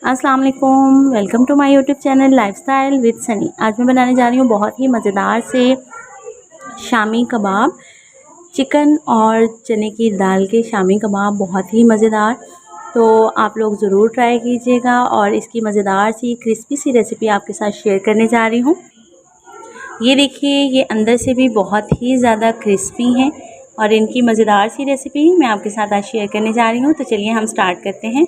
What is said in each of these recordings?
अस्सलाम वालेकुम, welcome to my YouTube channel lifestyle with Sunny. आज मैं बनाने जा रही हूँ बहुत ही मज़ेदार से शामी कबाब। चिकन और चने की दाल के शामी कबाब बहुत ही मज़ेदार। तो आप लोग ज़रूर ट्राई कीजिएगा और इसकी मज़ेदार सी क्रिस्पी सी रेसिपी आपके साथ शेयर करने जा रही हूँ। ये देखिए, ये अंदर से भी बहुत ही ज़्यादा क्रिस्पी हैं और इनकी मज़ेदार सी रेसिपी मैं आपके साथ आज शेयर करने जा रही हूँ। तो चलिए हम स्टार्ट करते हैं।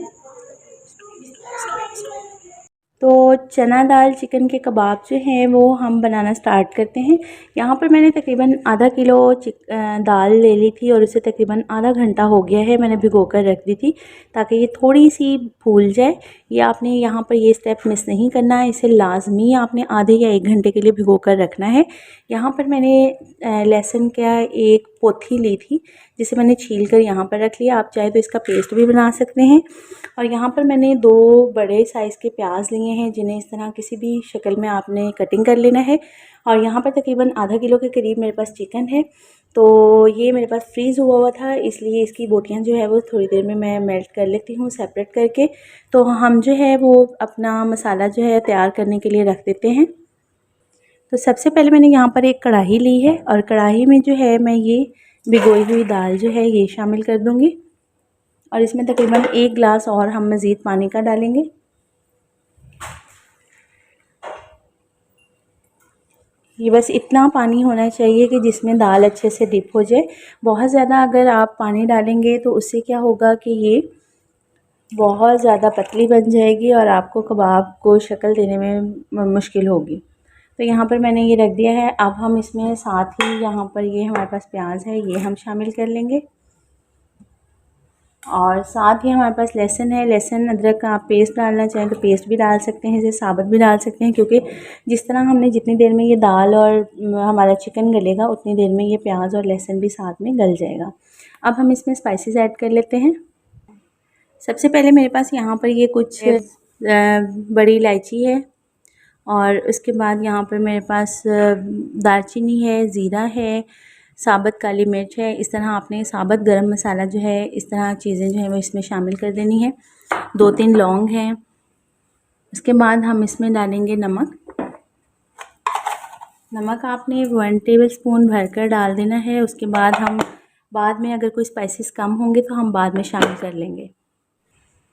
तो चना दाल चिकन के कबाब जो हैं वो हम बनाना स्टार्ट करते हैं। यहाँ पर मैंने तकरीबन आधा किलो दाल ले ली थी और उसे तकरीबन आधा घंटा हो गया है मैंने भिगो कर रख दी थी ताकि ये थोड़ी सी फूल जाए। ये आपने यहाँ पर ये स्टेप मिस नहीं करना है, इसे लाजमी आपने आधे या 1 घंटे के लिए भिगो कर रखना है। यहाँ पर मैंने लहसुन का एक पोथी ली थी जिसे मैंने छील कर यहाँ पर रख लिया। आप चाहे तो इसका पेस्ट भी बना सकते हैं। और यहाँ पर मैंने 2 बड़े साइज़ के प्याज लिए हैं जिन्हें इस तरह किसी भी शक्ल में आपने कटिंग कर लेना है। और यहाँ पर तकरीबन आधा किलो के करीब मेरे पास चिकन है। तो ये मेरे पास फ्रीज़ हुआ हुआ था, इसलिए इसकी बोटियाँ जो है वो थोड़ी देर में मैं मेल्ट कर लेती हूँ सेपरेट करके। तो हम जो है वो अपना मसाला जो है तैयार करने के लिए रख देते हैं। तो सबसे पहले मैंने यहाँ पर एक कढ़ाई ली है और कढ़ाई में जो है मैं ये भिगोई हुई दाल जो है ये शामिल कर दूँगी और इसमें तकरीबन 1 गिलास और हम मज़ीद पानी का डालेंगे। ये बस इतना पानी होना चाहिए कि जिसमें दाल अच्छे से डिप हो जाए। बहुत ज़्यादा अगर आप पानी डालेंगे तो उससे क्या होगा कि ये बहुत ज़्यादा पतली बन जाएगी और आपको कबाब को शक्ल देने में मुश्किल होगी। तो यहाँ पर मैंने ये रख दिया है। अब हम इसमें साथ ही यहाँ पर ये हमारे पास प्याज है ये हम शामिल कर लेंगे और साथ ही हमारे पास लहसुन है। लहसुन अदरक का आप पेस्ट डालना चाहें तो पेस्ट भी डाल सकते हैं, इसे साबुत भी डाल सकते हैं, क्योंकि जिस तरह हमने जितनी देर में ये दाल और हमारा चिकन गलेगा उतनी देर में ये प्याज और लहसुन भी साथ में गल जाएगा। अब हम इसमें स्पाइसेस ऐड कर लेते हैं। सबसे पहले मेरे पास यहाँ पर ये कुछ बड़ी इलायची है और उसके बाद यहाँ पर मेरे पास दालचीनी है, ज़ीरा है, साबुत काली मिर्च है। इस तरह आपने साबुत गरम मसाला जो है इस तरह चीज़ें जो है वो इसमें शामिल कर देनी है। 2-3 लौंग हैं। उसके बाद हम इसमें डालेंगे नमक। नमक आपने 1 टेबल स्पून भरकर डाल देना है। उसके बाद हम बाद में अगर कोई स्पाइसेस कम होंगे तो हम बाद में शामिल कर लेंगे।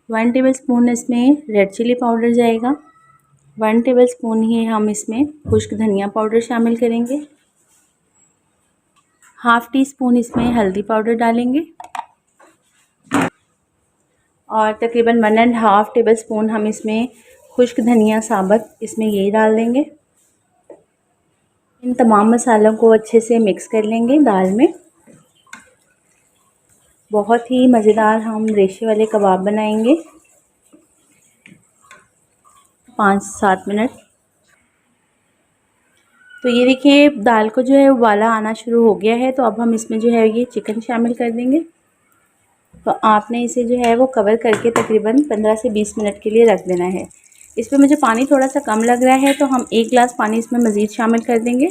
1 टेबल स्पून इसमें रेड चिली पाउडर जाएगा। 1 टेबल स्पून ही हम इसमें खुश्क धनिया पाउडर शामिल करेंगे। हाफ़ टी स्पून इसमें हल्दी पाउडर डालेंगे और तकरीबन 1.5 टेबल स्पून हम इसमें खुश्क धनिया साबुत इसमें यही डाल देंगे। इन तमाम मसालों को अच्छे से मिक्स कर लेंगे दाल में। बहुत ही मज़ेदार हम रेशे वाले कबाब बनाएंगे। 5-7 मिनट। तो ये देखिए दाल को जो है उबाला आना शुरू हो गया है। तो अब हम इसमें जो है ये चिकन शामिल कर देंगे। तो आपने इसे जो है वो कवर करके तकरीबन 15 से 20 मिनट के लिए रख देना है। इसमें मुझे पानी थोड़ा सा कम लग रहा है तो हम 1 गिलास पानी इसमें मज़ीद शामिल कर देंगे।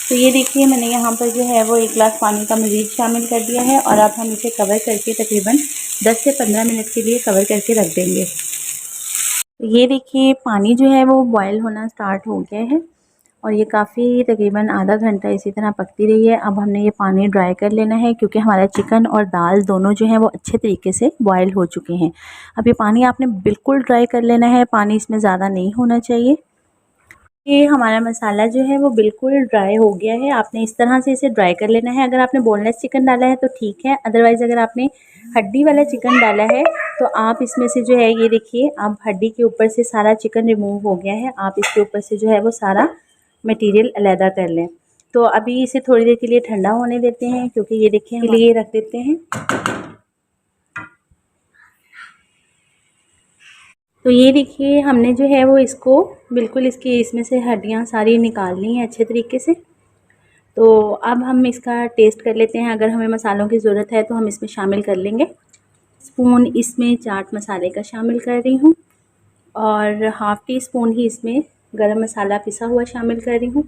तो ये देखिए मैंने यहाँ पर जो है वो 1 गिलास पानी का मज़ीद शामिल कर दिया है और अब हम इसे कवर करके तकरीबन 10 से 15 मिनट के लिए कवर करके रख देंगे। तो ये देखिए पानी जो है वो बॉयल होना स्टार्ट हो गया है और ये काफ़ी तकरीबन आधा घंटा इसी तरह पकती रही है। अब हमने ये पानी ड्राई कर लेना है क्योंकि हमारा चिकन और दाल दोनों जो हैं वो अच्छे तरीके से बॉयल हो चुके हैं। अब ये पानी आपने बिल्कुल ड्राई कर लेना है, पानी इसमें ज़्यादा नहीं होना चाहिए। ये हमारा मसाला जो है वो बिल्कुल ड्राई हो गया है। आपने इस तरह से इसे ड्राई कर लेना है। अगर आपने बोनलेस चिकन डाला है तो ठीक है, अदरवाइज़ अगर आपने हड्डी वाला चिकन डाला है तो आप इसमें से जो है ये देखिए अब हड्डी के ऊपर से सारा चिकन रिमूव हो गया है। आप इसके ऊपर से जो है वो सारा मटेरियल अलहदा कर लें। तो अभी इसे थोड़ी देर के लिए ठंडा होने देते हैं क्योंकि ये देखिए के लिए रख देते हैं। तो ये देखिए हमने जो है वो इसको बिल्कुल इसमें से हड्डियाँ सारी निकाल ली हैं अच्छे तरीके से। तो अब हम इसका टेस्ट कर लेते हैं। अगर हमें मसालों की ज़रूरत है तो हम इसमें शामिल कर लेंगे। स्पून इसमें चाट मसाले का शामिल कर रही हूँ और हाफ़ टी स्पून ही इसमें गरम मसाला पिसा हुआ शामिल कर रही हूँ।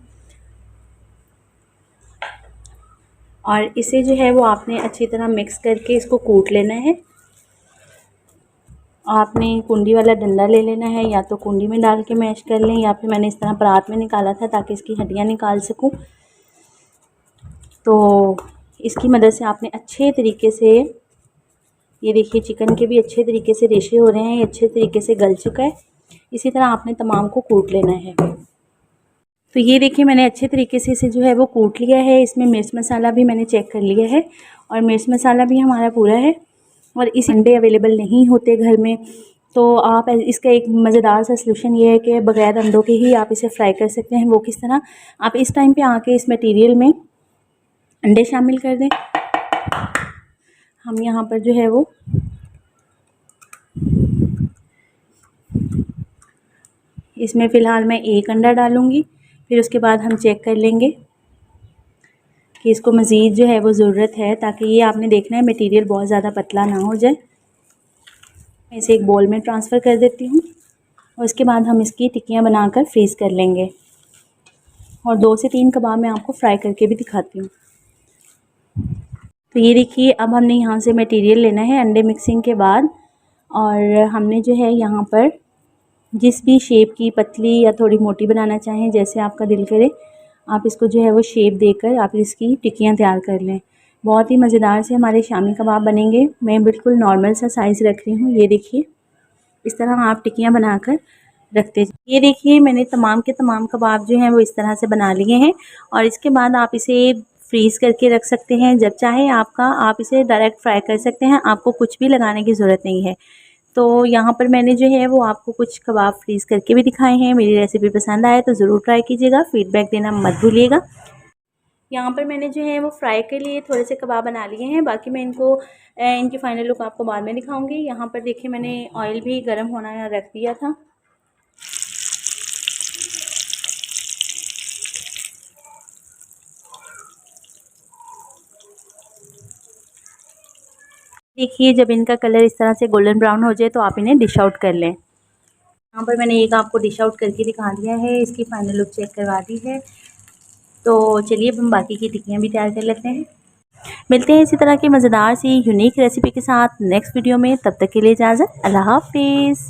और इसे जो है वो आपने अच्छी तरह मिक्स करके इसको कूट लेना है आपने कुंडी वाला डंडा ले लेना है, या तो कुंडी में डाल के मैश कर लें, या फिर मैंने इस तरह परात में निकाला था ताकि इसकी हड्डियाँ निकाल सकूं। तो इसकी मदद से आपने अच्छे तरीके से, ये देखिए चिकन के भी अच्छे तरीके से रेशे हो रहे हैं, ये अच्छे तरीके से गल चुका है। इसी तरह आपने तमाम को कूट लेना है। तो ये देखिए मैंने अच्छे तरीके से इसे जो है वो कूट लिया है। इसमें मिर्च मसाला भी मैंने चेक कर लिया है और मिर्च मसाला भी हमारा पूरा है। और इस अंडे अवेलेबल नहीं होते घर में, तो आप इसका एक मज़ेदार सा सलूशन ये है कि बग़ैर अंडों के ही आप इसे फ्राई कर सकते हैं। वो किस तरह, आप इस टाइम पे आके इस मटेरियल में अंडे शामिल कर दें। हम यहाँ पर जो है वो इसमें फ़िलहाल मैं एक अंडा डालूँगी, फिर उसके बाद हम चेक कर लेंगे कि इसको मज़ीद जो है वो ज़रूरत है, ताकि ये आपने देखना है मटेरियल बहुत ज़्यादा पतला ना हो जाए। मैं इसे एक बोल में ट्रांसफ़र कर देती हूँ और उसके बाद हम इसकी टिक्कियाँ बनाकर फ्रीज़ कर लेंगे। और 2 से 3 कबाब मैं आपको फ्राई करके भी दिखाती हूँ। तो ये देखिए अब हमने यहाँ से मटेरियल लेना है अंडे मिक्सिंग के बाद, और हमने जो है यहाँ पर जिस भी शेप की, पतली या थोड़ी मोटी बनाना चाहें, जैसे आपका दिल करे, आप इसको जो है वो शेप देकर आप इसकी टिक्कियाँ तैयार कर लें। बहुत ही मज़ेदार से हमारे शामी कबाब बनेंगे। मैं बिल्कुल नॉर्मल सा साइज़ रख रही हूँ। ये देखिए इस तरह आप टिक्कियाँ बनाकर रखते। ये देखिए मैंने तमाम के तमाम कबाब जो हैं वो इस तरह से बना लिए हैं, और इसके बाद आप इसे फ्रीज़ करके रख सकते हैं। जब चाहे आप इसे डायरेक्ट फ्राई कर सकते हैं, आपको कुछ भी लगाने की ज़रूरत नहीं है। तो यहाँ पर मैंने जो है वो आपको कुछ कबाब फ्रीज़ करके भी दिखाए हैं। मेरी रेसिपी पसंद आए तो ज़रूर ट्राई कीजिएगा, फ़ीडबैक देना मत भूलिएगा। यहाँ पर मैंने जो है वो फ्राई के लिए थोड़े से कबाब बना लिए हैं, बाकी मैं इनकी फ़ाइनल लुक आपको बाद में दिखाऊंगी। यहाँ पर देखिए मैंने ऑयल भी गर्म होना रख दिया था। देखिए जब इनका कलर इस तरह से गोल्डन ब्राउन हो जाए तो आप इन्हें डिश आउट कर लें। यहाँ पर मैंने एक आपको डिश आउट करके दिखा दिया है, इसकी फ़ाइनल लुक चेक करवा दी है। तो चलिए अब हम बाकी की टिक्कियाँ भी तैयार कर लेते हैं। मिलते हैं इसी तरह की मज़ेदार सी यूनिक रेसिपी के साथ नेक्स्ट वीडियो में। तब तक के लिए इजाज़त, अल्लाह हाफ़िज़।